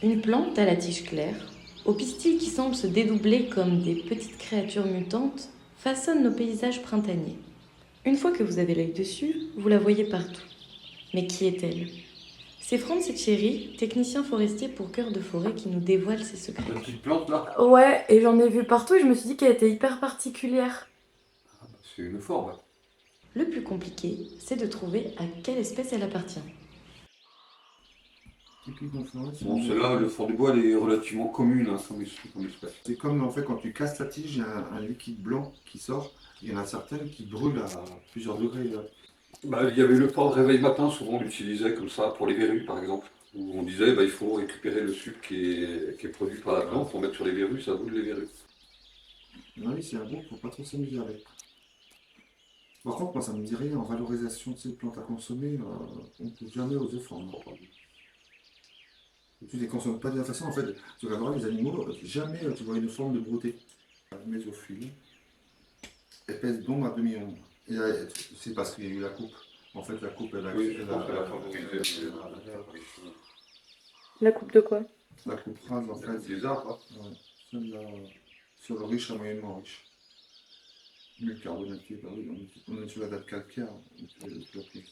Une plante à la tige claire, aux pistils qui semblent se dédoubler comme des petites créatures mutantes, façonne nos paysages printaniers. Une fois que vous avez l'œil dessus, vous la voyez partout. Mais qui est-elle? C'est Franz Etchery, technicien forestier pour Cœur de Forêt, qui nous dévoile ses secrets. La petite plante là, Ouais, et j'en ai vu partout et je me suis dit qu'elle était hyper particulière. c'est une forme. Le plus compliqué, c'est de trouver à quelle espèce elle appartient. Typique en forêt, Bon, celle-là, le fort du bois, elle est relativement commune hein, comme espèce. c'est comme en fait quand tu casses ta tige, il y a un liquide blanc qui sort. Il y en a certaines qui brûlent à plusieurs degrés. Là. Bah, il y avait le fort de réveil matin, souvent on l'utilisait comme ça pour les verrues par exemple. Où on disait bah, il faut récupérer le sucre qui est produit par la plante pour mettre sur les verrues, ça brûle les verrues. Oui, c'est un bon, faut pas trop s'amuser avec. Par contre, moi ça me dit rien en valorisation de ces plantes à consommer, on ne peut jamais oser fondre. Tu les consommes pas de la façon, en fait, tu regarderas les animaux, jamais tu vois une forme de beauté. Mésophile, épaisse d'ombre à demi-ombre. Et là, c'est parce qu'il y a eu la coupe. En fait, la coupe, Oui, je pense qu'elle a favorisé La coupe de quoi? la coupe rase, en fait. des arbres. Ouais, celle-là, sur le riche à moyennement riche. Le carbonaté, bah oui, on est sur la date calcaire, on fait le plus.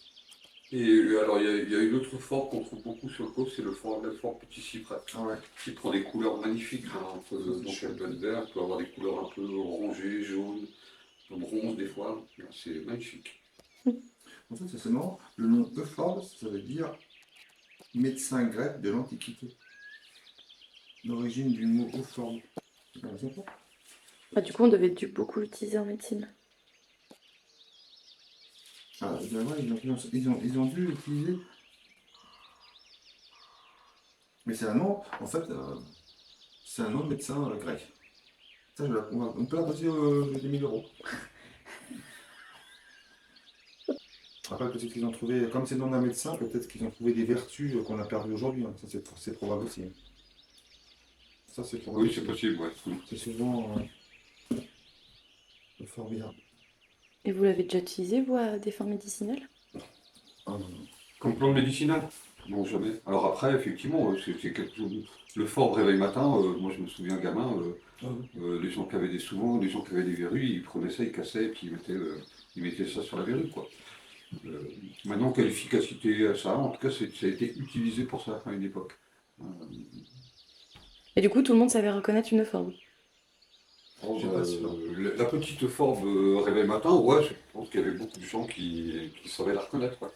Et alors il y a une autre forme qu'on trouve beaucoup sur le côte, c'est le fort petit cyprès, Ah ouais, qui prend des couleurs magnifiques. Hein, donc c'est elle peut être verte, peut avoir des couleurs un peu orangées, jaunes, bronze des fois. C'est magnifique. en fait, c'est marrant. Le nom Euphorbes, ça veut dire médecin grec de l'Antiquité. L'origine du mot Euphorbes. C'est pas sympa. Bah, du coup, on devait beaucoup l'utiliser en médecine. Ah, ben ouais, ils ont dû l'utiliser. Mais c'est un nom, en fait, c'est un nom de médecin grec. Ça, on peut la passer des 1000 euros. Après, peut-être qu'ils ont trouvé, comme c'est le nom d'un médecin, peut-être qu'ils ont trouvé des vertus qu'on a perdues aujourd'hui. Hein. Ça, c'est probable aussi. Hein. Ça, c'est probable Oui, c'est aussi. possible, ouais. C'est souvent fort bien. Et vous l'avez déjà utilisé, vous, à des fins médicinales? Ah, non, non. Comme plante médicinale? Non, jamais. Alors après, effectivement, c'est quelque chose. Le fort réveil matin, moi je me souviens gamin, Ah, oui. les gens qui avaient les gens qui avaient des verrues, ils prenaient ça, ils cassaient, et puis ils mettaient ça sur la verrue, quoi. Euh, Maintenant, quelle efficacité a ça? En tout cas, ça a été utilisé pour ça à une époque. Euh, Et du coup, tout le monde savait reconnaître une forme. alors, Je suis pas sûr. la petite forme réveil matin, ouais, je pense qu'il y avait beaucoup de gens qui savaient la reconnaître, ouais.